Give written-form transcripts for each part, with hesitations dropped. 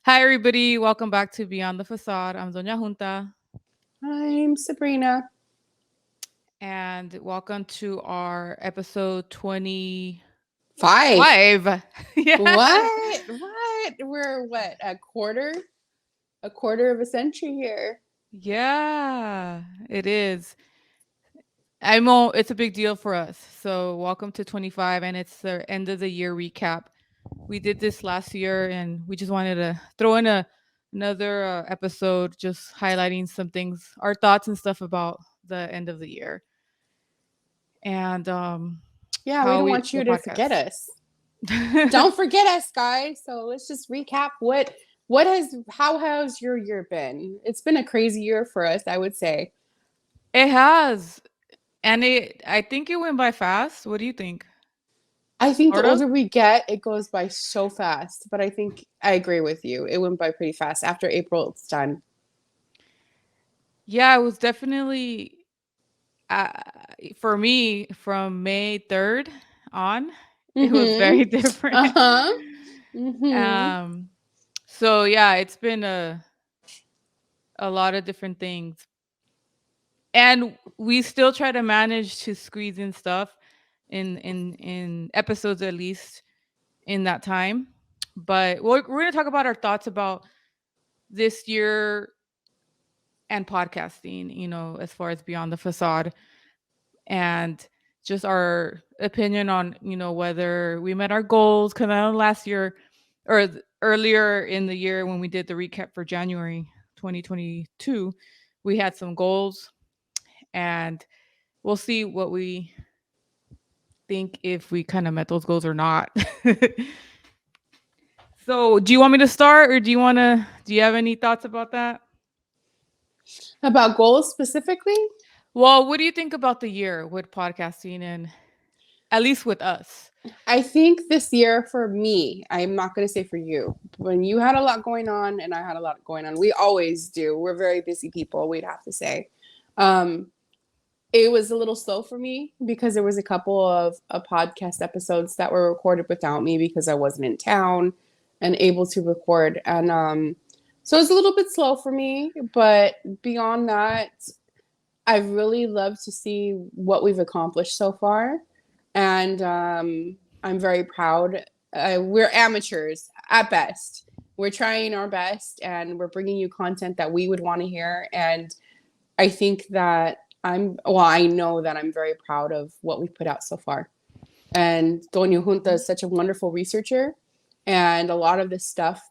Hi, everybody. Welcome back to Beyond the Facade. I'm Doña Junta, I'm Sabrina. and welcome to our episode 25. Five. Yeah. What? What? We're what? A quarter of a century here. Yeah, it is. It's a big deal for us. So, welcome to 25, and it's the end of the year recap. We did this last year, and we just wanted to throw in another episode, just highlighting some things, our thoughts and stuff about the end of the year. And Yeah, we how don't we want the you to forget podcast. us. Don't forget us, guys. So let's just recap what has how has your year been? It's been a crazy year for us, I would say. It has, and I think it went by fast. What do you think? I think the Sort of. older we get, it goes by so fast. But I think I agree with you. It went by pretty fast. After April, it's done. Yeah, it was definitely uh, for me from May 3rd on. It was Mm-hmm. very different. Uh-huh. Mm-hmm. um. So yeah, it's been a lot of different things, and we still try to manage to squeeze in stuff in episodes at least in that time. But we're going to talk about our thoughts about this year and podcasting, as far as Beyond the Facade, and just our opinion on, whether we met our goals. Because I know last year or earlier in the year when we did the recap for January 2022, we had some goals, and we'll see what we think if we kind of met those goals or not. So, do you want me to start, or do you have any thoughts about that? About goals specifically? Well, what do you think about the year with podcasting and at least with us? I think this year for me, I'm not going to say for you, when you had a lot going on and I had a lot going on, we always do. We're very busy people, we'd have to say. Um, it was a little slow for me because there was a couple of podcast episodes that were recorded without me because I wasn't in town and able to record. And so it was a little bit slow for me. But beyond that, I really love to see what we've accomplished so far, and I'm very proud. We're amateurs at best. We're trying our best, and we're bringing you content that we would want to hear. And I think that I know that I'm very proud of what we've put out so far. And Doña Junta is such a wonderful researcher, and a lot of the stuff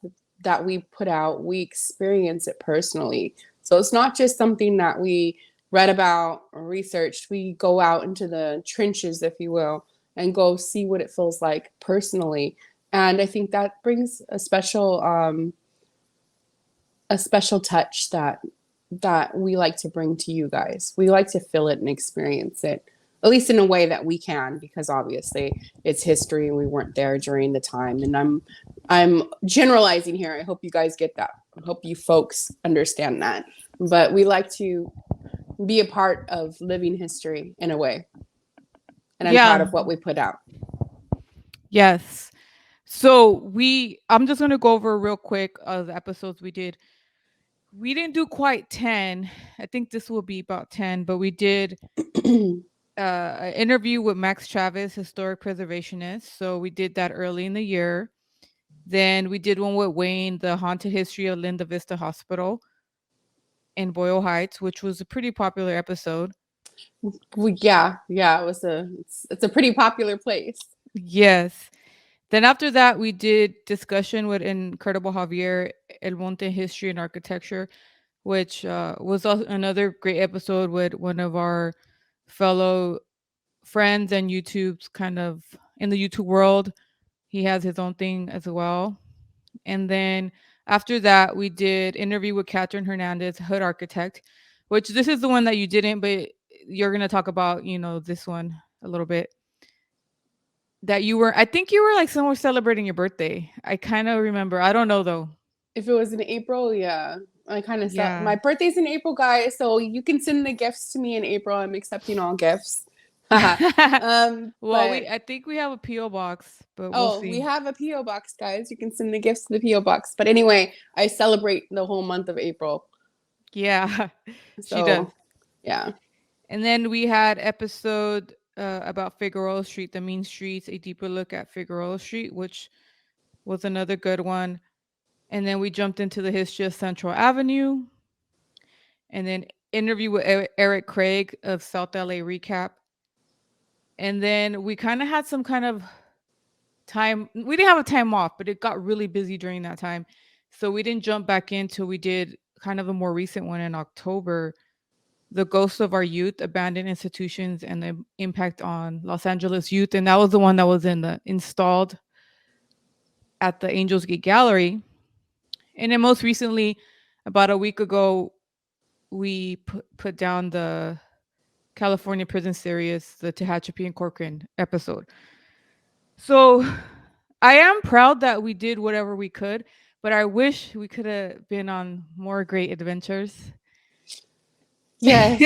that we put out, we experience it personally. So it's not just something that we read about or researched. We go out into the trenches, if you will, and go see what it feels like personally. And I think that brings a special touch that we like to bring to you guys. We like to feel it and experience it, at least in a way that we can, because obviously it's history and we weren't there during the time. And I'm generalizing here. I hope you guys get that. I hope you folks understand that. But we like to be a part of living history in a way. And I'm proud Yeah. of what we put out. Yes. So I'm just gonna go over real quick the episodes we did. We didn't do quite 10. I think this will be about 10, but we did an interview with Max Chavez, historic preservationist. So we did that early in the year. Then we did one with Wayne, the haunted history of Linda Vista Hospital in Boyle Heights, which was a pretty popular episode. Yeah, it's a pretty popular place. Yes. Then after that, we did discussion with Incredible Javier, El Monte History and Architecture, which was another great episode with one of our fellow friends and YouTube's kind of in the YouTube world. He has his own thing as well. And then after that, we did interview with Catherine Hernandez, hood architect, which this is the one that you didn't, but you're gonna talk about, this one a little bit. That you were, I think you were like somewhere celebrating your birthday. I kind of remember. I don't know though. If it was in April, yeah. I kind of Yeah. my birthday's in April, guys. So you can send the gifts to me in April. I'm accepting all gifts. Well, But I think we have a PO box, but we'll oh, we see. have a PO box, guys. You can send the gifts to the PO box. But anyway, I celebrate the whole month of April. Yeah, she does. So yeah. And then we had episode about Figueroa Street, the mean streets, a deeper look at Figueroa Street, which was another good one. And then we jumped into the history of Central Avenue, and then interview with Eric Craig of South LA Recap. And then we kind of had some kind of time. We didn't have a time off, but it got really busy during that time. So we didn't jump back in till we did kind of a more recent one in October, The Ghosts of Our Youth, Abandoned Institutions and the Impact on Los Angeles Youth. And that was the one that was installed at the Angels Gate Gallery. And then most recently, about a week ago, we put down the California prison series, the Tehachapi and Corcoran episode. So I am proud that we did whatever we could, but I wish we could have been on more great adventures. Yes.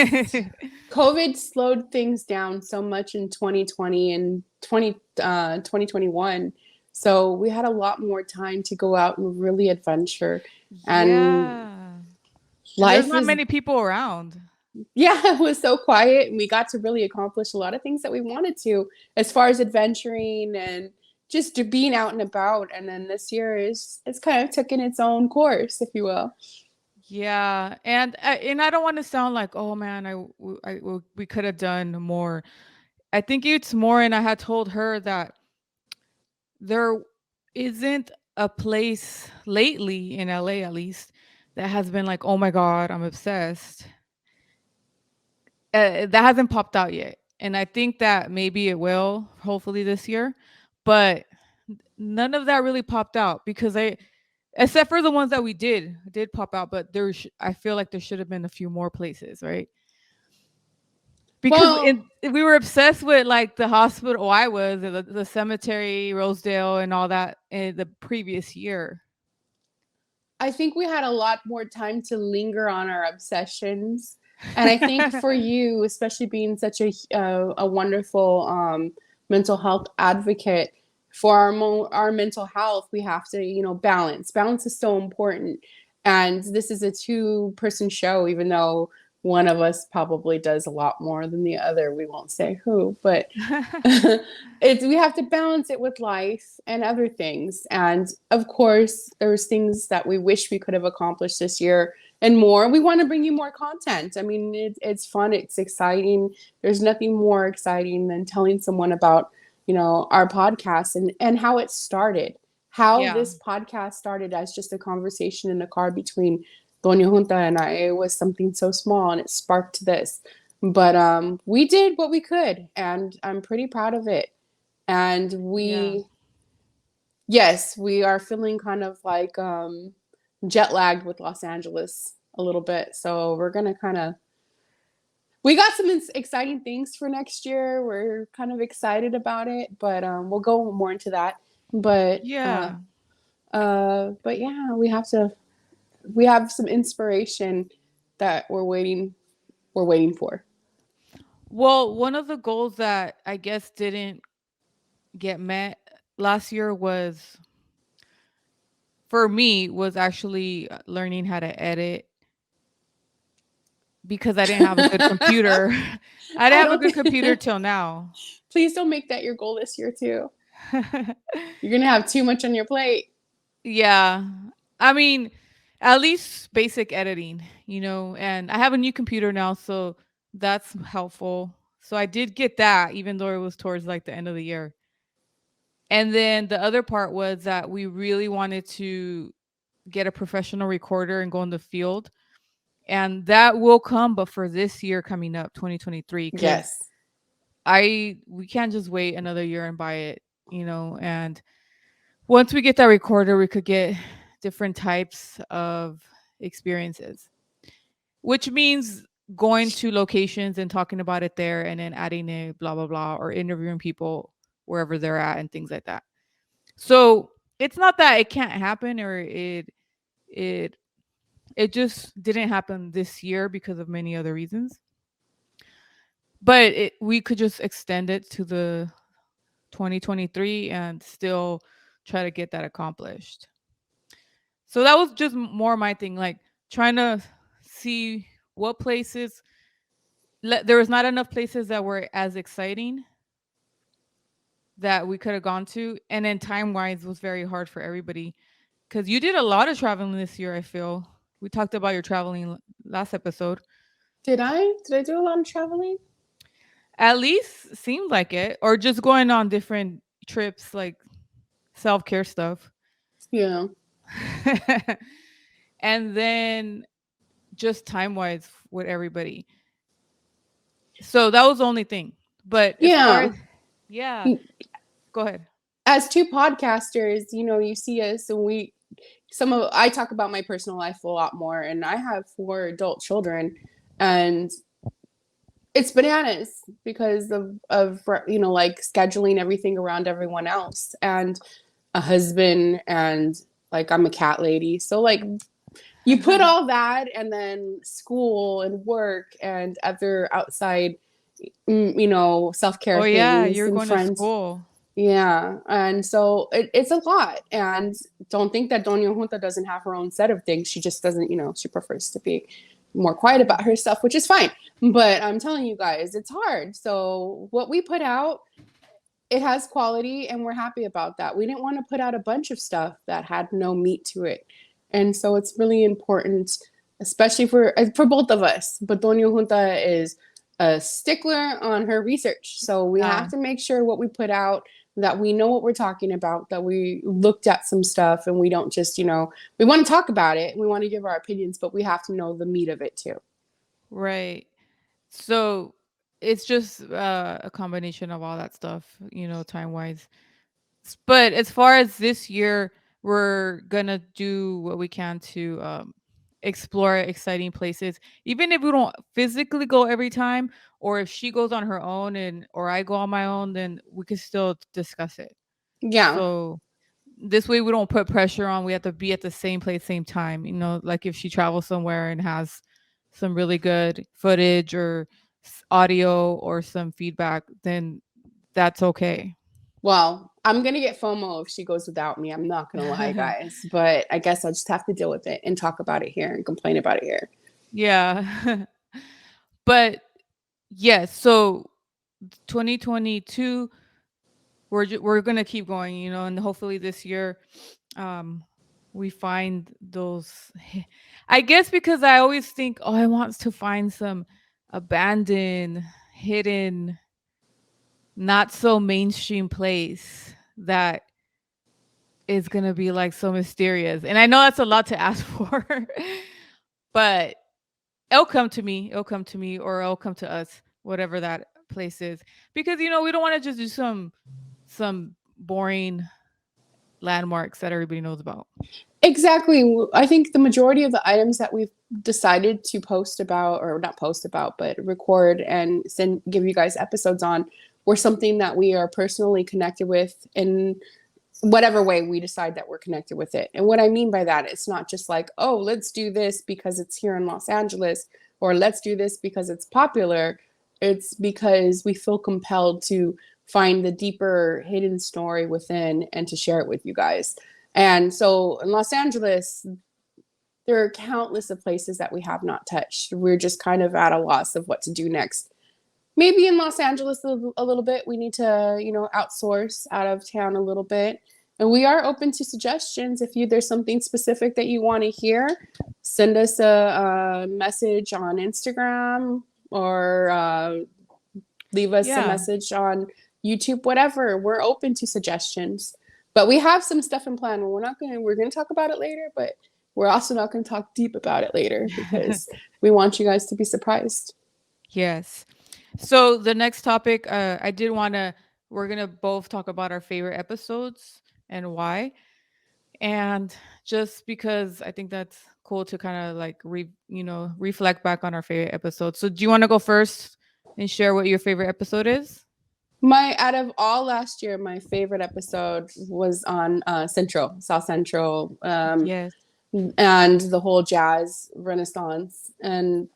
COVID slowed things down so much in 2020 and 2021. So we had a lot more time to go out and really adventure. And Yeah. And there's life not was, many people around. yeah, it was so quiet. And we got to really accomplish a lot of things that we wanted to, as far as adventuring and just being out and about. And then this year is it's kind of taken its own course, if you will. Yeah, and I don't want to sound like, oh man, we could have done more. I think it's more, and I had told her that there isn't a place lately in LA, at least, that has been like, oh my god, I'm obsessed. That hasn't popped out yet, and I think that maybe it will, hopefully this year, but none of that really popped out because except for the ones that we did pop out, but I feel like there should have been a few more places, right? Because Well, we were obsessed with like the hospital I was, the cemetery, Rosedale, and all that in the previous year. I think we had a lot more time to linger on our obsessions. And I think for you, especially being such a wonderful mental health advocate, for our mental health, we have to, balance. Balance is so important. And this is a two-person show, even though one of us probably does a lot more than the other. We won't say who, but we have to balance it with life and other things. And of course, there's things that we wish we could have accomplished this year and more. We want to bring you more content. I mean, it's fun, it's exciting. There's nothing more exciting than telling someone about, our podcast and how it started. How Yeah. this podcast started as just a conversation in the car between Doña Junta and I. It was something so small and it sparked this. But we did what we could, and I'm pretty proud of it. And Yeah. yes, we are feeling kind of like jet lagged with Los Angeles a little bit. So we're going to we got some exciting things for next year. We're kind of excited about it, but we'll go more into that. But Yeah. but yeah, we have some inspiration that we're waiting for. Well, one of the goals that I guess didn't get met last year was for me was actually learning how to edit because I didn't have a good computer. I didn't I have a don't good think computer till now. please don't make that your goal this year too. You're gonna have too much on your plate. Yeah. I mean, at least basic editing, and I have a new computer now, so that's helpful. So I did get that, even though it was towards like the end of the year. And then the other part was that we really wanted to get a professional recorder and go in the field. And that will come, but for this year coming up, 2023, because Yes. we can't just wait another year and buy it, and once we get that recorder, we could get different types of experiences, which means going to locations and talking about it there and then adding a blah, blah, blah, or interviewing people wherever they're at and things like that. So it's not that it can't happen or it, it just didn't happen this year because of many other reasons. but we could just extend it to the 2023 and still try to get that accomplished. So that was just more my thing, like trying to see what places there was not enough places that were as exciting that we could have gone to, and then time wise was very hard for everybody because you did a lot of traveling this year. I feel we talked about your traveling last episode. Did I do a lot of traveling? At least seemed like it, or just going on different trips, like self care stuff. Yeah. And then just time wise with everybody. So that was the only thing. But as far Yeah. as, yeah, go ahead. As two podcasters, you see us and I talk about my personal life a lot more, and I have 4 adult children, and it's bananas because of like scheduling everything around everyone else, and a husband, and like I'm a cat lady. So like you put all that and then school and work and other outside self-care Oh yeah, things you're and going to friends. school. Yeah. And so it's a lot. And don't think that Doña Junta doesn't have her own set of things. She just doesn't, she prefers to be more quiet about her stuff, which is fine. But I'm telling you guys, it's hard. So what we put out, it has quality, and we're happy about that. We didn't want to put out a bunch of stuff that had no meat to it. And so it's really important, especially for both of us. But Doña Junta is a stickler on her research. So we have to make sure what we put out, that we know what we're talking about, that we looked at some stuff, and we don't just, we want to talk about it. We want to give our opinions, but we have to know the meat of it too. Right. So it's just a combination of all that stuff, time wise. But as far as this year, we're gonna do what we can to explore exciting places, even if we don't physically go every time, or if she goes on her own and or I go on my own, then we can still discuss it. Yeah. So this way we don't put pressure on we have to be at the same place same time, like if she travels somewhere and has some really good footage or audio or some feedback, then that's okay. Well, I'm going to get FOMO if she goes without me. I'm not going to lie, guys. But I guess I'll just have to deal with it and talk about it here and complain about it here. Yeah. But yes, so 2022, we're going to keep going, and hopefully this year we find those. I guess because I always think, oh, I want to find some abandoned, hidden, not so mainstream place that is gonna be like so mysterious. And I know that's a lot to ask for, but it'll come to me. It'll come to me, or it'll come to us, whatever that place is. Because we don't want to just do some boring landmarks that everybody knows about. Exactly. I think the majority of the items that we've decided to post about, or not post about, but record and give you guys episodes on, were something that we are personally connected with in whatever way we decide that we're connected with it. And what I mean by that, it's not just like, oh, let's do this because it's here in Los Angeles, or let's do this because it's popular. It's because we feel compelled to find the deeper hidden story within and to share it with you guys. And so in Los Angeles, there are countless of places that we have not touched. We're just kind of at a loss of what to do next. Maybe in Los Angeles a little bit, we need to, outsource out of town a little bit. And we are open to suggestions. If there's something specific that you want to hear, send us a message on Instagram, or leave us a message on YouTube, whatever. We're open to suggestions. But we have some stuff in plan. We're going to talk about it later, but we're also not going to talk deep about it later because we want you guys to be surprised. Yes. So the next topic, we're going to both talk about our favorite episodes and why. And just because I think that's cool to kind of like, reflect back on our favorite episodes. So do you want to go first and share what your favorite episode is? Out of all last year, my favorite episode was on South Central. Yes. And the whole jazz renaissance. And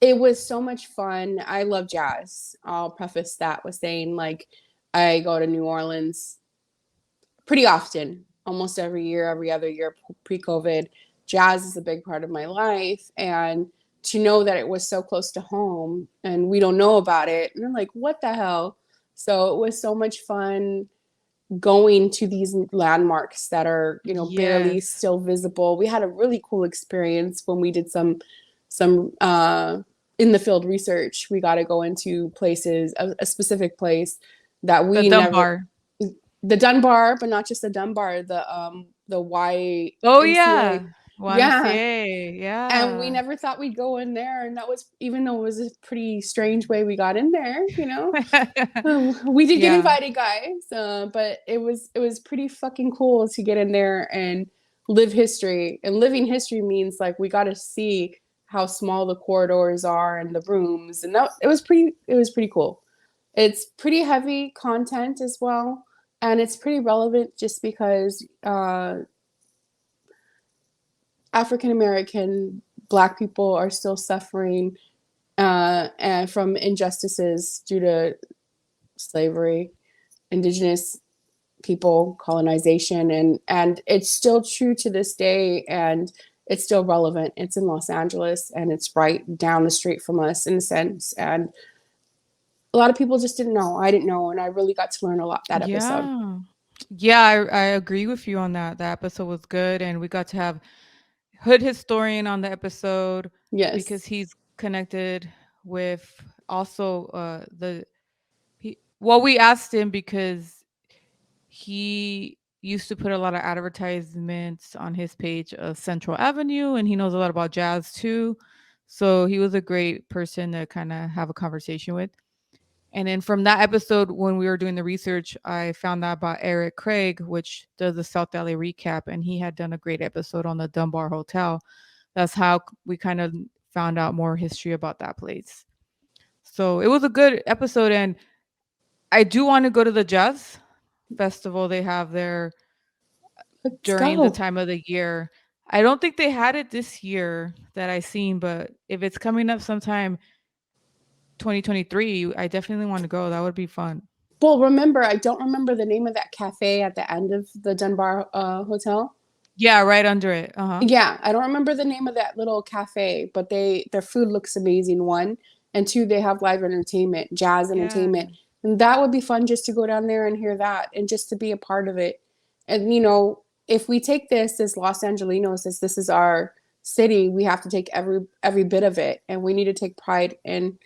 It was so much fun. I love jazz. I'll preface that with saying, like, I go to New Orleans pretty often, almost every year, every other year pre-COVID. Jazz is a big part of my life. And to know that it was so close to home and we don't know about it, and I'm like, what the hell? So it was so much fun going to these landmarks that are, barely Yes. still visible. We had a really cool experience when we did some in the field research. We got to go into places, a specific place that The we never, Dunbar. the Dunbar, but not just the Dunbar, the Oh YMCA. yeah. Yeah. YMCA. And we Yeah. never thought we'd go in there. And that was, even though it was a pretty strange way we got in there, we did get Yeah. invited, guys, but it was pretty fucking cool to get in there and live history. And living history means, like, we got to see how small the corridors are and the rooms, and that it was pretty cool. It's pretty heavy content as well, and it's pretty relevant just because African American Black people are still suffering and from injustices due to slavery, indigenous people, colonization, and it's still true to this day, and it's still relevant. It's in Los Angeles, and it's right down the street from us in a sense, and a lot of people just didn't know. I didn't know, and I really got to learn a lot that episode. Yeah. Yeah, I agree with you on that. That episode was good, and we got to have Hood Historian on the episode because Yes. he's connected with also well, we asked him because he used to put a lot of advertisements on his page of Central Avenue, and he knows a lot about jazz too. So he was a great person to kind of have a conversation with. And then from that episode, when we were doing the research, I found out about Eric Craig, which does the South LA recap, and he had done a great episode on the Dunbar Hotel. That's how we kind of found out more history about that place. So it was a good episode, and I do want to go to the jazz festival they have there Let's during the go. time of the year. I don't think they had it this year that I seen, but if it's coming up sometime 2023, I definitely want to go. That would be fun. Well, remember, I don't remember the name of that cafe at the end of the Dunbar Hotel. Yeah, right under it. Uh-huh. Yeah, I don't remember the name of that little cafe, but their food looks amazing. One, and two, they have live entertainment, jazz Yeah. entertainment, and that would be fun just to go down there and hear that, and just to be a part of it. And if we take this as Los Angelinos, as this is our city, we have to take every bit of it, and we need to take pride in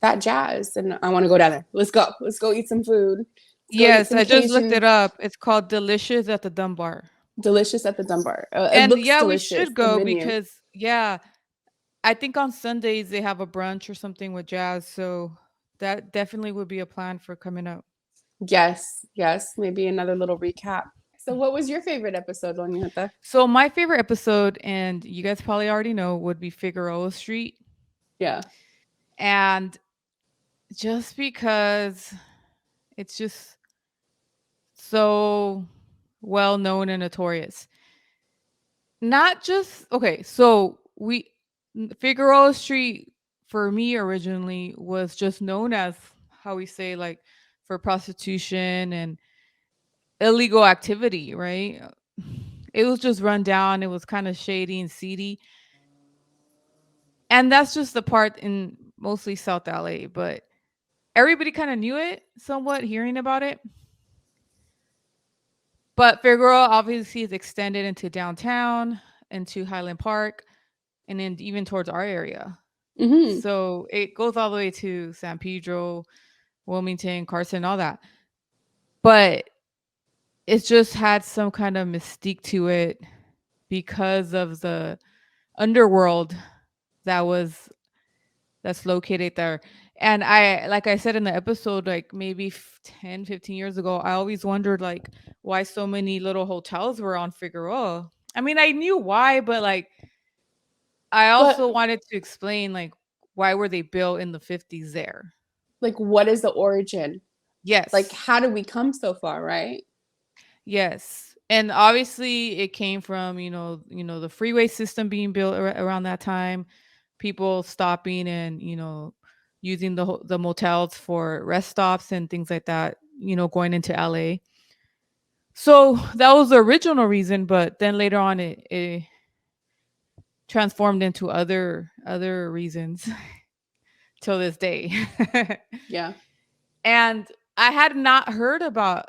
that jazz. And I want to go down there. Let's go. Let's go eat some food. Let's go eat Yes, some I just looked Cajun it up. It's called Delicious at the Dunbar. delicious at the Dunbar. It And looks yeah, we delicious. should The go menu. because yeah, I think on Sundays they have a brunch or something with jazz, so that definitely would be a plan for coming up. Yes, yes. Maybe another little recap. So, what was your favorite episode, Doña? So my favorite episode, and you guys probably already know, would be Figueroa Street. Yeah. And just because it's just so well known and notorious. Not just okay, so Figueroa Street for me originally was just known as how we say like for prostitution and illegal activity, right? It was just run down, it was kind of shady and seedy. And that's just the part in mostly South LA, but everybody kind of knew it somewhat hearing about it. But Figueroa obviously is extended into downtown, into Highland Park, and then even towards our area. Mm-hmm. So it goes all the way to San Pedro, Wilmington, Carson, all that. But it's just had some kind of mystique to it because of the underworld that was that's located there. And I like I said in the episode, like maybe 10, 15 years ago, I always wondered like why so many little hotels were on Figueroa. I mean, I knew why, but like I But, also wanted to explain like why were they built in the 50s there. like, what is the origin? Like, Yes. how did we come so far, right? Yes. And obviously it came from, the freeway system being built around that time. people stopping and, using the motels for rest stops and things like that, going into LA. So that was the original reason, but then later on it transformed into other reasons till this day. Yeah. And I had not heard about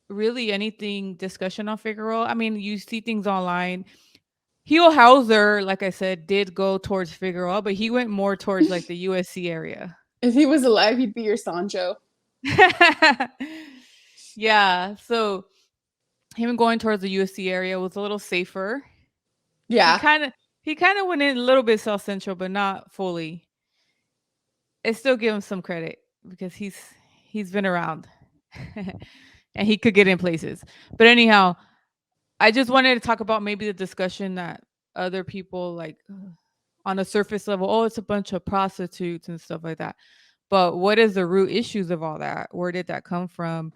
really anything discussion on Figueroa. I mean, you see things online. Hugh Hauser, like I said, did go towards Figueroa, but he went more towards like the USC area. If he was alive, he'd be your Sancho. Yeah, so him going towards the USC area was a little safer. He Yeah. kind of he kind of went in a little bit South Central, but not fully. I still give him some credit because he's been around and he could get in places. But anyhow, I just wanted to talk about maybe the discussion that other people like on a surface level, oh, it's a bunch of prostitutes and stuff like that. But what is the root issues of all that? Where did that come from?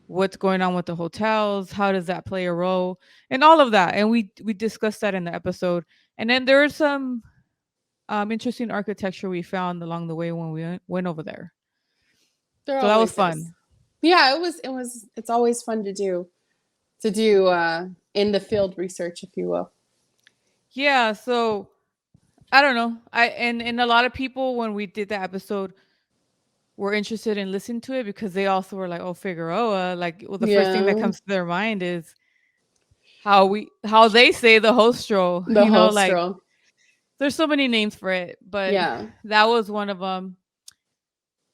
What's going on with the hotels? How does that play a role? And all of that. And we discussed that in the episode. And then there's some interesting architecture we found along the way when we went over there. There So that was always is. fun. Yeah, it's always fun to do in the field research, if you will. Yeah, so I don't know. And a lot of people when we did that episode were interested in listening to it because they also were like, "Oh, Figueroa!" Like, well, the first thing that Yeah. comes to their mind is how they say the hostro. The Like hostro. there's so many names for it, but Yeah. that was one of them,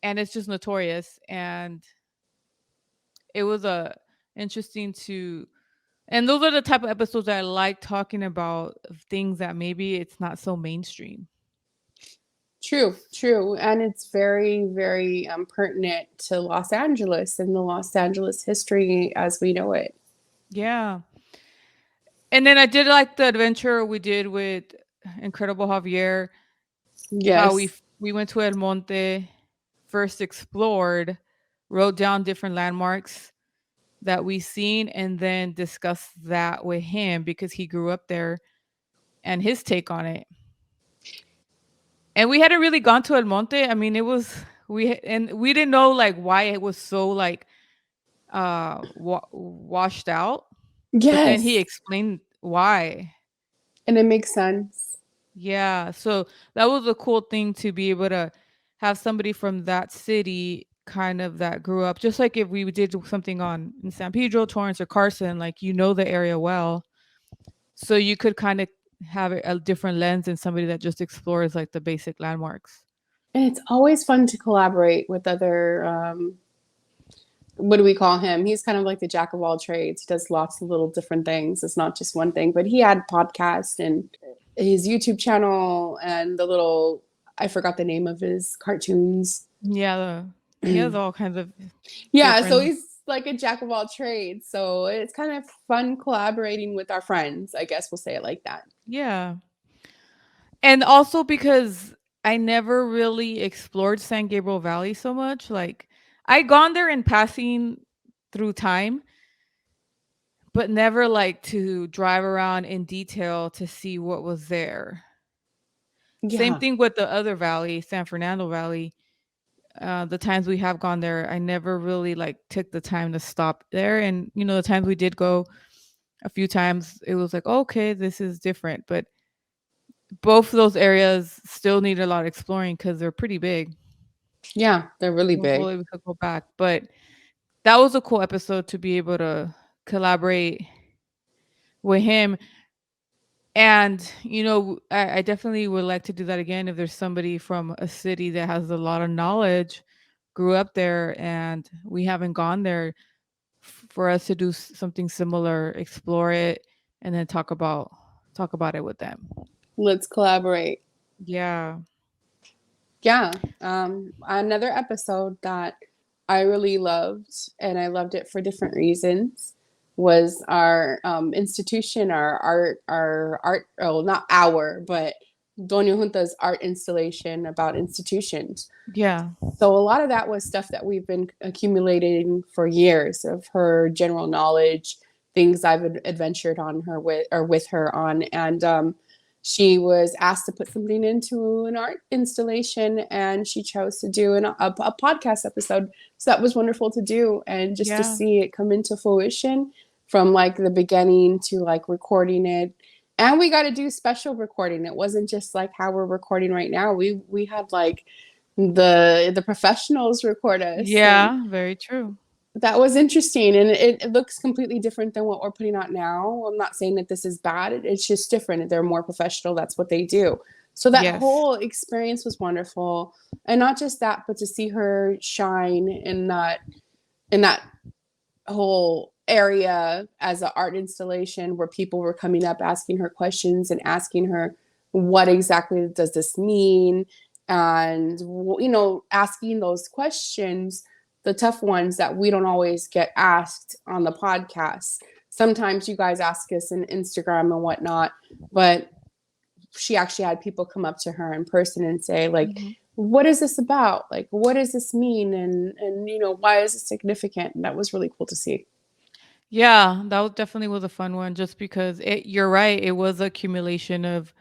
and it's just notorious. And it was interesting to, and those are the type of episodes that I like talking about of things that maybe it's not so mainstream. True. And it's very, very pertinent to Los Angeles and the Los Angeles history as we know it. Yeah. And then I did like the adventure we did with Incredible Javier, how we Yes. we went to El Monte, first explored, wrote down different landmarks that we seen, and then discussed that with him because he grew up there and his take on it. And we hadn't really gone to El Monte. I mean, we didn't know like why it was so like washed out, but then he Yes. explained why. And it makes sense. Yeah, so that was a cool thing to be able to have somebody from that city kind of that grew up, just like if we did something on in San Pedro, Torrance, or Carson, like the area well, so you could kind of have a different lens than somebody that just explores like the basic landmarks. And it's always fun to collaborate with other what do we call him? He's kind of like the jack of all trades. He does lots of little different things. It's not just one thing, but he had podcast and his YouTube channel and the little, I forgot the name of his cartoons. Yeah, he has all kinds of Yeah, so different. he's like a jack of all trades. So it's kind of fun collaborating with our friends. I guess we'll say it like that. Yeah, and also because I never really explored San Gabriel Valley so much. Like I gone there in passing through time, but never like to drive around in detail to see what was there. Same Yeah. thing with the other valley, San Fernando Valley. The times we have gone there, I never really like took the time to stop there. And the times we did go a few times, it was like, okay, this is different. But both of those areas still need a lot of exploring because they're pretty big. Yeah, they're really big. Hopefully we could go back. But that was a cool episode to be able to collaborate with him. And I definitely would like to do that again if there's somebody from a city that has a lot of knowledge, grew up there, and we haven't gone there, for us to do something similar, explore it, and then talk about it with them. Let's collaborate. Yeah. Yeah. Another episode that I really loved, and I loved it for different reasons, was our institution, our art, oh, not our, but Doña Junta's art installation about institutions. Yeah. So a lot of that was stuff that we've been accumulating for years of her general knowledge, things I've adventured on her with her on. And she was asked to put something into an art installation, and she chose to do a podcast episode. So that was wonderful to do, and just to Yeah. see it come into fruition from like the beginning to like recording it. And we got to do special recording. It wasn't just like how we're recording right now. We had like the professionals record us, and Yeah, very true. that was interesting, and it looks completely different than what we're putting out now. I'm not saying that this is bad, it's just different. They're more professional, that's what they do. So that Yes. whole experience was wonderful, and not just that, but to see her shine in that whole area as an art installation where people were coming up asking her questions and asking her what exactly does this mean, and asking those questions, the tough ones that we don't always get asked on the podcast. Sometimes you guys ask us in Instagram and whatnot, but she actually had people come up to her in person and say like, Mhm. what is this about, like what does this mean, and why is it significant. And that was really cool to see. Yeah, that was definitely was a fun one just because you're right, it was accumulation of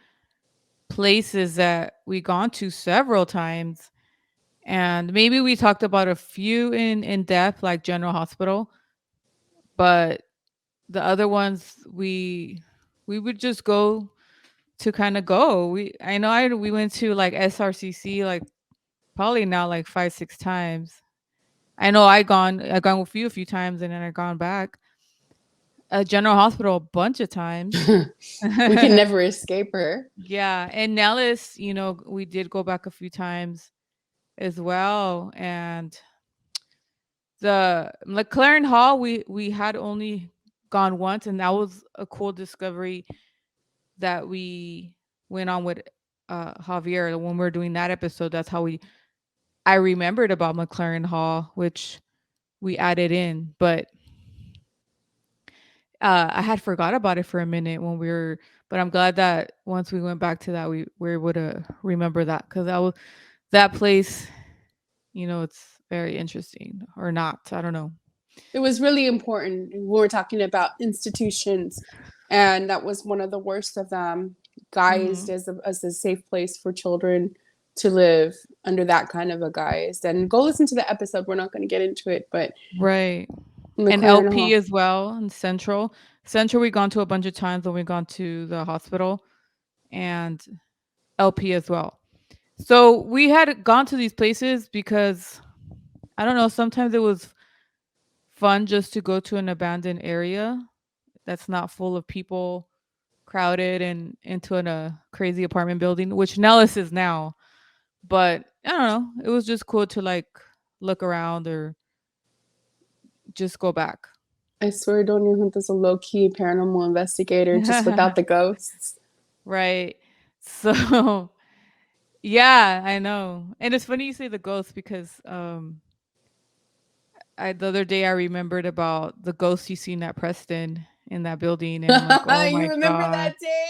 places that we gone to several times. And maybe we talked about a few in depth, like General Hospital, but the other ones we would just go to kind of go. We went to like SRCC like probably now like 5 6 times. I know I gone with you a few times and then I gone back. General Hospital a bunch of times. We can never escape her. Yeah, and Nellis, we did go back a few times as well, and the McLaren Hall we had only gone once, and that was a cool discovery that we went on with Javier when we were doing that episode. That's how I remembered about McLaren Hall, which we added in, but I had forgot about it for a minute when we were. But I'm glad that once we went back to that, we were able to remember that because that place. It's very interesting or not. I don't know. It was really important. We were talking about institutions, and that was one of the worst of them, guised Hmm. as a safe place for children to live under that kind of a guise. And go listen to the episode. We're not going to get into it, but Right. And McLaren LP Hall. as well and Central. Central we gone to a bunch of times when we gone to the hospital and LP as well. So we had gone to these places because I don't know, sometimes it was fun just to go to an abandoned area that's not full of people crowded and into a crazy apartment building, which Nellis is now. But I don't know, it was just cool to like look around or just go back. I swear, Don Junto's a low key paranormal investigator, just without the ghosts. Right. So yeah, I know. And it's funny you say the ghost because the other day I remembered about the ghost you seen at Preston in that building and I'm like, "Oh You my remember god." that day?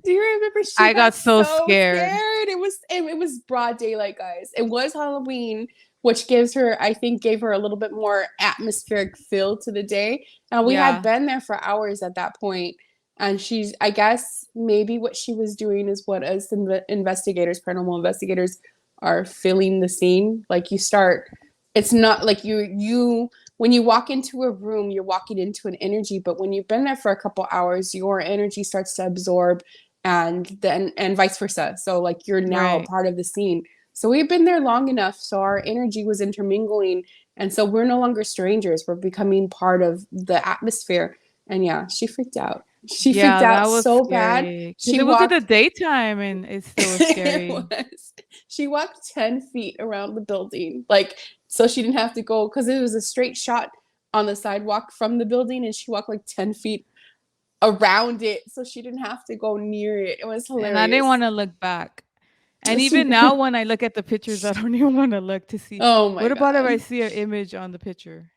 Do you remember she I got got so so scared. scared? It was broad daylight, guys. It was Halloween, which I think gave her a little bit more atmospheric feel to the day. And we had Yeah. been there for hours at that point, and I guess maybe what she was doing is what us investigators, paranormal investigators, are filling the scene. Like you start, it's not like you when you walk into a room, you're walking into an energy, but when you've been there for a couple hours, your energy starts to absorb, and vice versa. So like you're now a Right. part of the scene. So we've been there long enough, so our energy was intermingling, and so we're no longer strangers. We're becoming part of the atmosphere. And yeah, she freaked out. She freaked Yeah, out that was so bad. scary because She it was in the walked daytime and it still was it scary. was. She walked 10 feet around the building. Like, so she didn't have to go, because it was a straight shot on the sidewalk from the building, and she walked like 10 feet around it. So she didn't have to go near it. It was And I didn't hilarious. wanna look back. And She, even now when I look at the pictures, I don't even wanna look to see oh my what about if I God. see an image on the picture?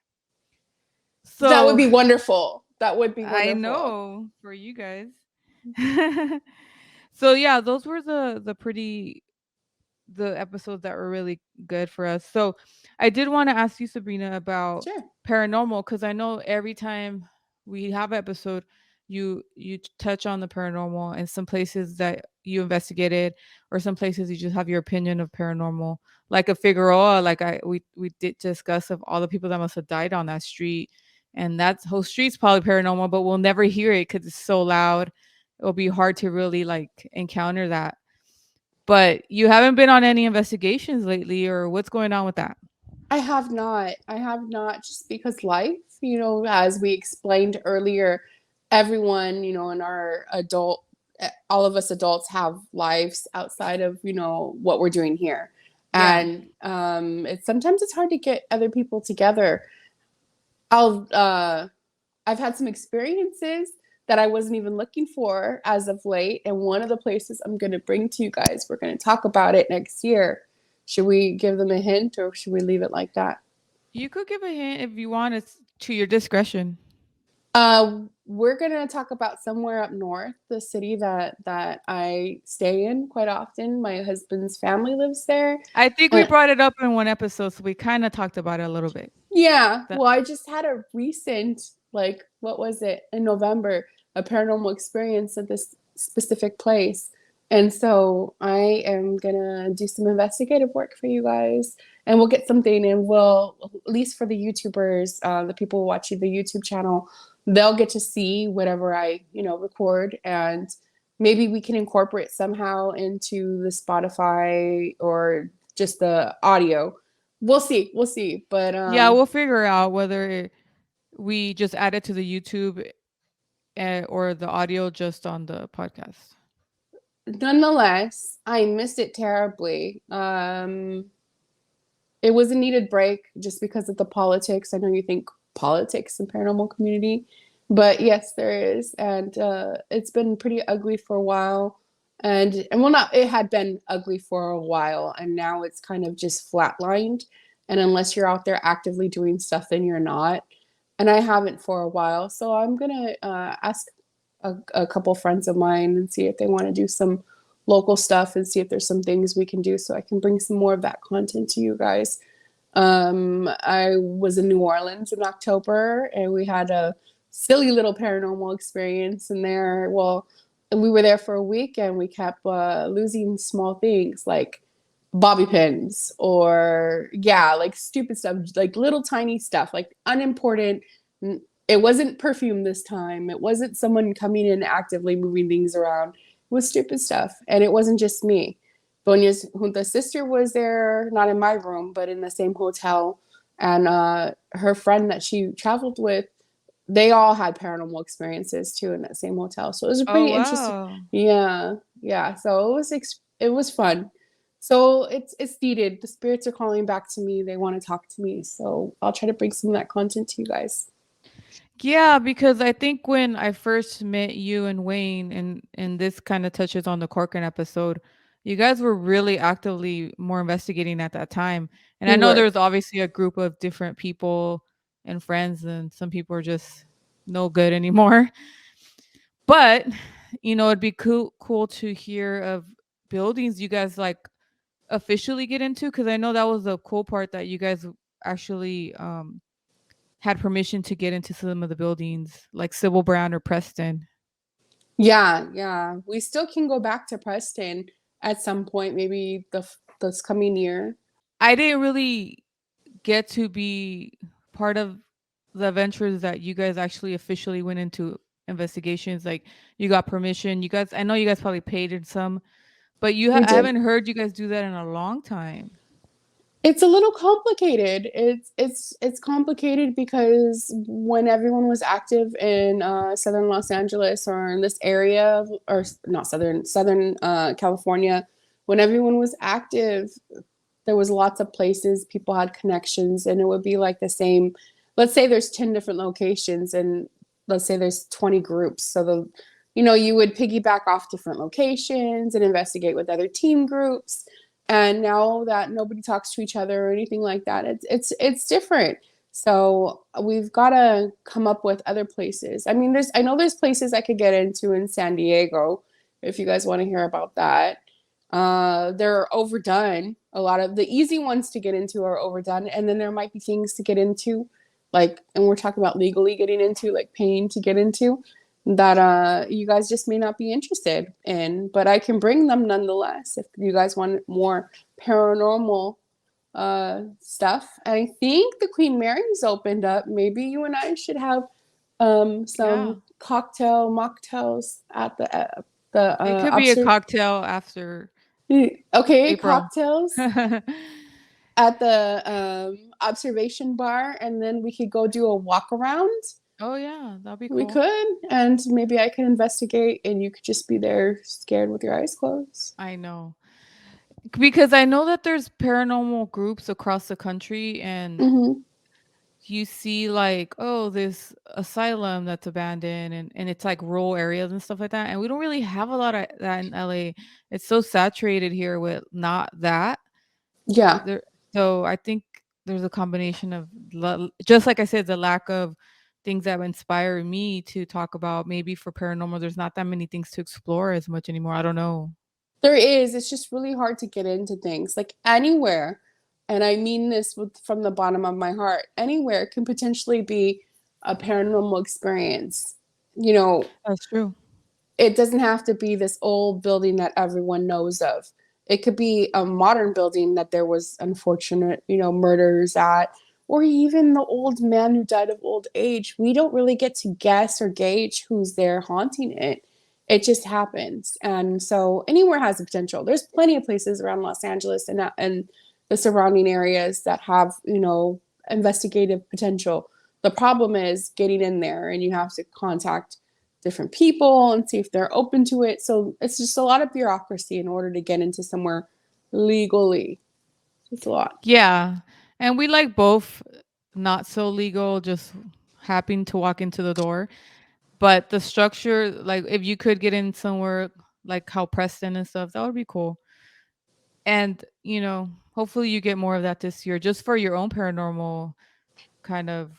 That would So be wonderful. That would be I wonderful. know for you guys. So yeah, those were the episodes that were really good for us. So I did want to ask you, Sabrina, about Sure. paranormal because I know every time we have an episode, you touch on the paranormal, and some places that you investigated, or some places you just have your opinion of paranormal. Like a Figueroa, like we did discuss of all the people that must have died on that street, and that whole street's probably paranormal, but we'll never hear it because it's so loud. It'll be hard to really like encounter that. But you haven't been on any investigations lately, or what's going on with that? I have not. I have not, just because life, as we explained earlier, everyone, in our all of us adults have lives outside of, what we're doing here. Yeah. And sometimes it's hard to get other people together. I'll I've had some experiences that I wasn't even looking for as of late. And one of the places I'm going to bring to you guys, we're going to talk about it next year. Should we give them a hint, or should we leave it like that? You could give a hint if you want. It's to your discretion. We're going to talk about somewhere up north, the city that I stay in quite often. My husband's family lives there. I think we And brought it up in one episode, so we kind of talked about it a little bit. yeah, That, well, I just had a recent, like, what was it, in November, a paranormal experience at this specific place. And so I am gonna do some investigative work for you guys, and we'll get something, and we'll, at least for the YouTubers, the people watching the YouTube channel, they'll get to see whatever I, record, and maybe we can incorporate somehow into the Spotify or just the audio. We'll see. But yeah, we'll figure out whether we just add it to the YouTube, or the audio just on the podcast. nonetheless, I missed it terribly. It was a needed break just because of the politics. I know you think politics in paranormal community, but yes, there is, and it's been pretty ugly for a while. And well, not, it had been ugly for a while, and now it's kind of just flatlined. And unless you're out there actively doing stuff, then you're not. And I haven't for a while, so I'm gonna ask a couple friends of mine and see if they want to do some local stuff, and see if there's some things we can do so I can bring some more of that content to you guys. I was in New Orleans in October, and we had a silly little paranormal experience in there. Well, we were there for a week, and we kept losing small things like bobby pins, or yeah, like stupid stuff, like little tiny stuff, like unimportant. It wasn't perfume this time. It wasn't someone coming in actively moving things around. It was stupid stuff, and it wasn't just me. Bonia's Junta's sister was there, not in my room, but in the same hotel. And her friend that she traveled with, they all had paranormal experiences too in that same hotel. So it was a Oh pretty interesting. wow. Yeah, yeah. So it was fun. So it's needed. The spirits are calling back to me. They want to talk to me. So I'll try to bring some of that content to you guys. Yeah, because I think when I first met you and Wayne, and this kind of touches on the Corcoran episode, you guys were really actively more investigating at that time. And I We know there were. was obviously a group of different people and friends, and some people are just no good anymore. But it'd be cool to hear of buildings you guys like officially get into, because I know that was the cool part, that you guys actually had permission to get into some of the buildings, like Sybil Brown or Preston. Yeah, yeah. We still can go back to Preston at some point, maybe this coming year. I didn't really get to be part of the adventures that you guys actually officially went into investigations. Like, you got permission. You guys, I know you guys probably paid in some, but We I did. haven't heard you guys do that in a long time. It's a little complicated. It's complicated because when everyone was active in southern Los Angeles, or in this area, or not southern California, when everyone was active, there was lots of places people had connections, and it would be like the same. Let's say there's 10 different locations, and let's say there's 20 groups. So you would piggyback off different locations and investigate with other team groups. And now that nobody talks to each other or anything like that, it's different. So we've got to come up with other places. I mean, I know there's places I could get into in San Diego, if you guys want to hear about that. They're overdone. A lot of the easy ones to get into are overdone, and then there might be things to get into, like, and we're talking about legally getting into, like paying to get into. that you guys just may not be interested in, but I can bring them nonetheless if you guys want more paranormal stuff. And I think the Queen Mary's opened up. Maybe you and I should have Yeah. some cocktail mocktails at the It could be a cocktail after okay, April. cocktails at the observation bar, and then we could go do a walk around. Oh yeah, that'd be We cool. could, and maybe I could investigate, and you could just be there scared with your eyes closed. I know. Because I know that there's paranormal groups across the country and Mm-hmm. you see like, oh, this asylum that's abandoned and it's like rural areas and stuff like that. And we don't really have a lot of that in LA. It's so saturated here with not that. Yeah, There so I think there's a combination of just like I said, the lack of things that inspire me to talk about maybe for paranormal, there's not that many things to explore as much anymore. I don't know. there is. It's just really hard to get into things like anywhere, and I mean this from the bottom of my heart. Anywhere can potentially be a paranormal experience. You know, That's true. it doesn't have to be this old building that everyone knows of. It could be a modern building that there was unfortunate, murders at, or even the old man who died of old age. We don't really get to guess or gauge who's there haunting it. It just happens. And so anywhere has the potential. There's plenty of places around Los Angeles and the surrounding areas that have, investigative potential. The problem is getting in there, and you have to contact different people and see if they're open to it. So it's just a lot of bureaucracy in order to get into somewhere legally. It's a lot. Yeah. And we like both not so legal, just happening to walk into the door. But the structure, like if you could get in somewhere like how Preston and stuff, that would be cool. And, hopefully you get more of that this year just for your own paranormal kind of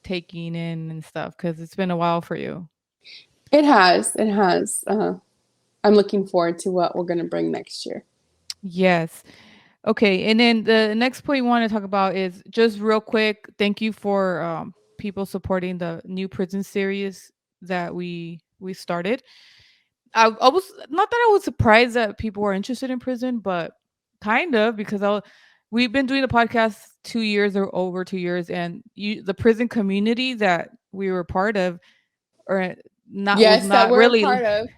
taking in and stuff because it's been a while for you. It has. It has. I'm looking forward to what we're going to bring next year. Yes. Okay. And then the next point we want to talk about is just real quick. Thank you for people supporting the new prison series that we started. I was not that I was surprised that people were interested in prison, but kind of because we've been doing the podcast 2 years or over 2 years, and the prison community that we were part of or not was Yes, that not we're a really part of.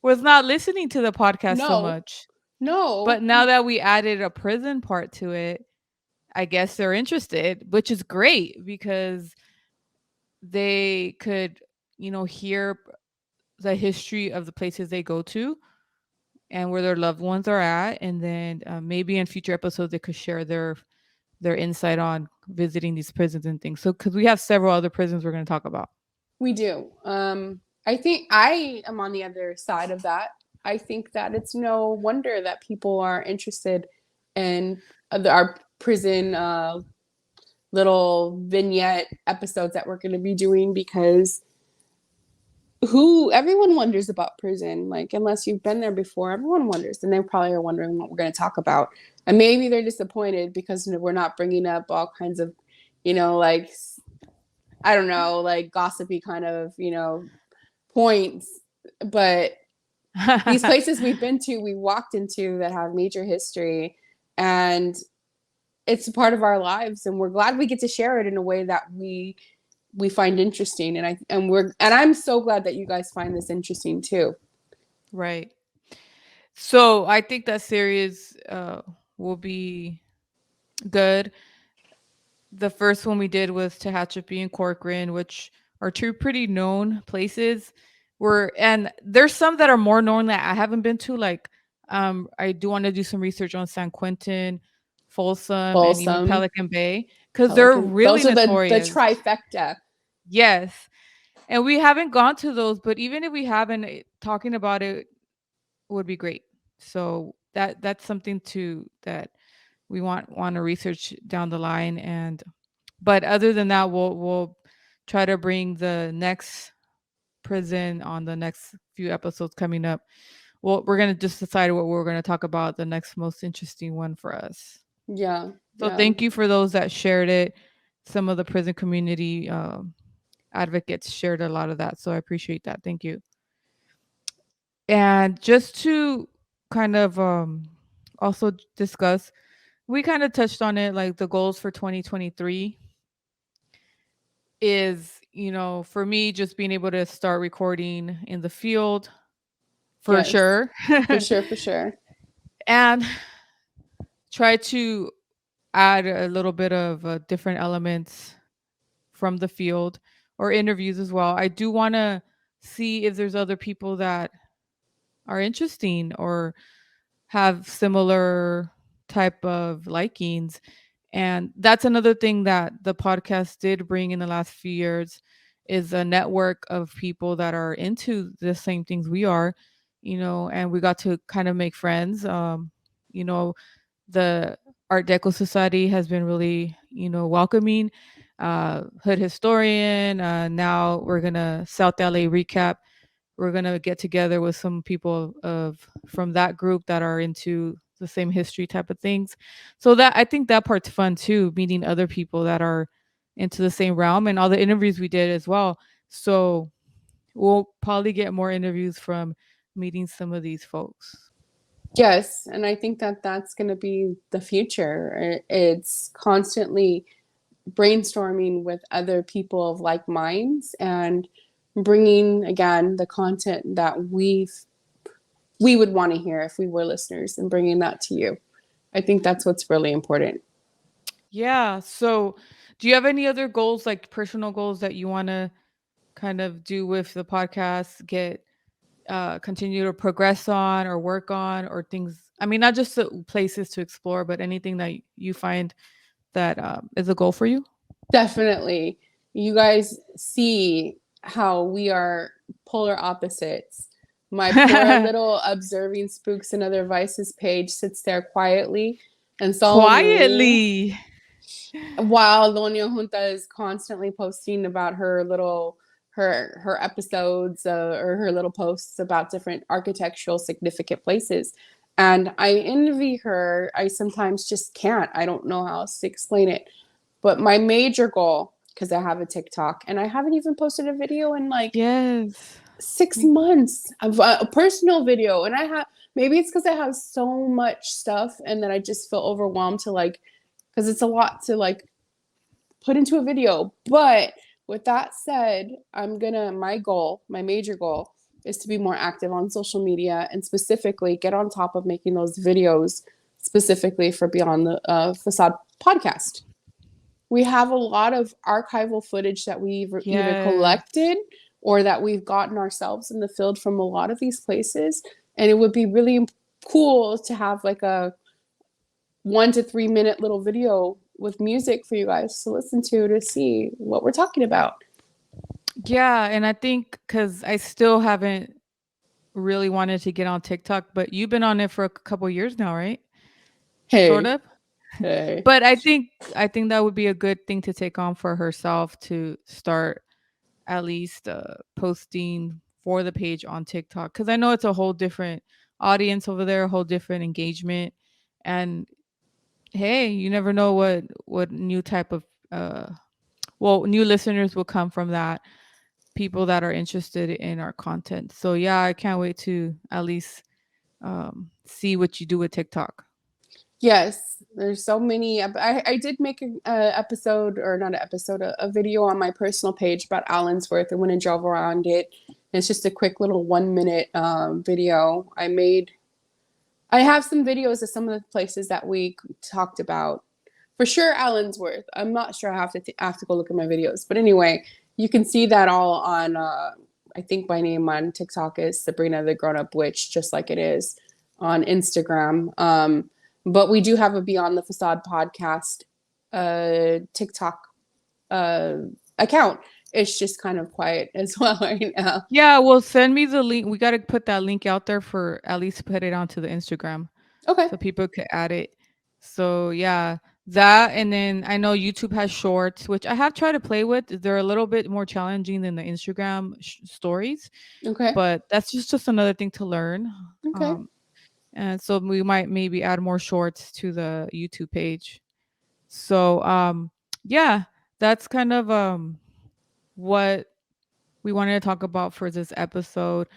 was not listening to the podcast so No, much. But no. now that we added a prison part to it, I guess they're interested, which is great because they could, hear the history of the places they go to and where their loved ones are at, and then maybe in future episodes they could share their insight on visiting these prisons and things. So, because we have several other prisons we're going to talk about. We do. I think I am on the other side of that. I think that it's no wonder that people are interested in our prison little vignette episodes that we're going to be doing, because everyone wonders about prison. Like, unless you've been there before, everyone wonders, and they probably are wondering what we're going to talk about. And maybe they're disappointed because we're not bringing up all kinds of, like, I don't know, like gossipy kind of, points. But these places we've been to, we walked into that have major history, and it's a part of our lives, and we're glad we get to share it in a way that we find interesting. And I'm so glad that you guys find this interesting too. Right. So I think that series will be good. The first one we did was Tehachapi and Corcoran, which are two pretty known places. And there's some that are more known that I haven't been to. Like, I do want to do some research on San Quentin, Folsom, and even Folsom, Pelican Bay because they're Pelican, really those are the notorious. trifecta. Yes, and we haven't gone to those, but even if we haven't, talking about it would be great. So that's something that we want to research down the line. And but other than that, we'll try to bring the next prison on the next few episodes coming up. Well, we're gonna just decide what we're gonna talk about the next most interesting one for us. Yeah, So yeah. thank you for those that shared it. Some of the prison community advocates shared a lot of that. So I appreciate that. Thank you. And just to kind of also discuss, we kind of touched on it, like the goals for 2023 is, for me, just being able to start recording in the field for Yes, sure. for sure, for sure. And try to add a little bit of different elements from the field or interviews as well. I do want to see if there's other people that are interesting or have similar type of likings. And that's another thing that the podcast did bring in the last few years is a network of people that are into the same things we are, and we got to kind of make friends. You know, the Art Deco Society has been really, welcoming. Hood Historian. Now we're gonna South LA recap. We're gonna get together with some people from that group that are into the same history type of things. So that I think that part's fun too, meeting other people that are into the same realm and all the interviews we did as well. So we'll probably get more interviews from meeting some of these folks. Yes, and I think that that's going to be the future. It's constantly brainstorming with other people of like minds and bringing again the content that we would want to hear if we were listeners and bringing that to you. I think that's what's really important. Yeah. So do you have any other goals, like personal goals that you want to kind of do with the podcast, continue to progress on or work on, or things, I mean, not just the places to explore, but anything that you find that is a goal for you? Definitely. You guys see how we are polar opposites. My poor little observing spooks and other vices page sits there quietly and solemnly Quietly. while Doña Junta is constantly posting about her episodes or her little posts about different architectural significant places. And I envy her. I sometimes just can't. I don't know how else to explain it. But my major goal, because I have a TikTok and I haven't even posted a video in like Yes. 6 months of a personal video. And I have, maybe it's because I have so much stuff and then I just feel overwhelmed to like, because it's a lot to like put into a video. But with that said, my goal, my major goal is to be more active on social media and specifically get on top of making those videos specifically for Beyond the Facade podcast. We have a lot of archival footage that we've either Yes. collected or that we've gotten ourselves in the field from a lot of these places. And it would be really cool to have like a 1 to 3 minute little video with music for you guys to listen to see what we're talking about. Yeah. And I think because I still haven't really wanted to get on TikTok, but you've been on it for a couple years now, right? Sort Hey, of. hey. But I think that would be a good thing to take on for herself to start at least posting for the page on TikTok, because I know it's a whole different audience over there, a whole different engagement, and hey, you never know what new type of new listeners will come from that, people that are interested in our content. So yeah, I can't wait to at least see what you do with TikTok. Yes, there's so many. I did make a episode, or not an episode, a video on my personal page about Allensworth. I went and drove around it. It's just a quick little 1 minute video I made. I have some videos of some of the places that we talked about. For sure, Allensworth. I'm not sure. I have to go look at my videos. But anyway, you can see that all on. I think my name on TikTok is Sabrina the Grown Up Witch, just like it is on Instagram. But we do have a Beyond the Facade podcast TikTok account. It's just kind of quiet as well right now. Yeah, well, send me the link. We got to put that link out there for at least put it onto the Instagram Okay. so people could add it. So yeah, that, and then I know YouTube has shorts, which I have tried to play with. They're a little bit more challenging than the Instagram stories, Okay. but that's just another thing to learn. Okay. Um, and so we might maybe add more shorts to the YouTube page. So yeah, that's kind of what we wanted to talk about for this episode.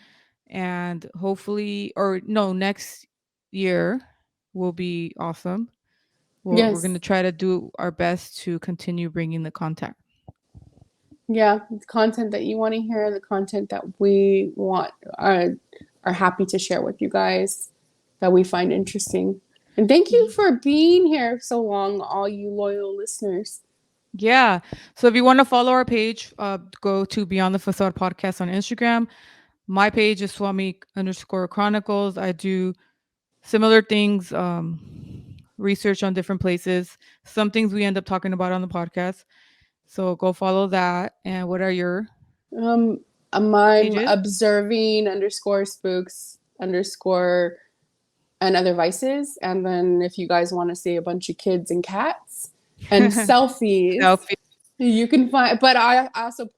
And hopefully, or no, next year will be awesome. We're going to Yes. try to do our best to continue bringing the content. Yeah, the content that you want to hear, the content that we want are happy to share with you guys that we find interesting. And thank you for being here so long, all you loyal listeners. Yeah. So if you want to follow our page, go to Beyond the Facade Podcast on Instagram. My page is Swami_Chronicles. I do similar things, research on different places. Some things we end up talking about on the podcast. So go follow that. And what are your Um, I'm pages? observing underscore spooks underscore and other vices. And then if you guys want to see a bunch of kids and cats and selfies, Selfie. you can find. But I also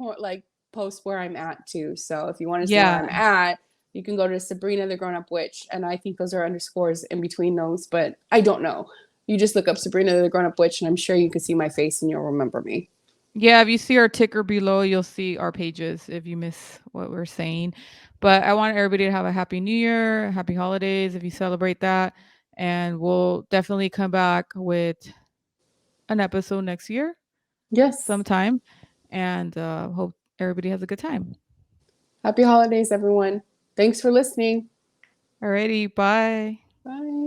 post where I'm at too. So if you want to see where I'm Yeah. at, you can go to Sabrina the Grown Up Witch, and I think those are underscores in between those, but I don't know. You just look up Sabrina the Grown Up Witch, and I'm sure you can see my face and you'll remember me. Yeah, if you see our ticker below, you'll see our pages if you miss what we're saying. But I want everybody to have a happy new year, happy holidays if you celebrate that. And we'll definitely come back with an episode next year Yes. sometime. And hope everybody has a good time. Happy holidays, everyone. Thanks for listening. Alrighty, bye. Bye.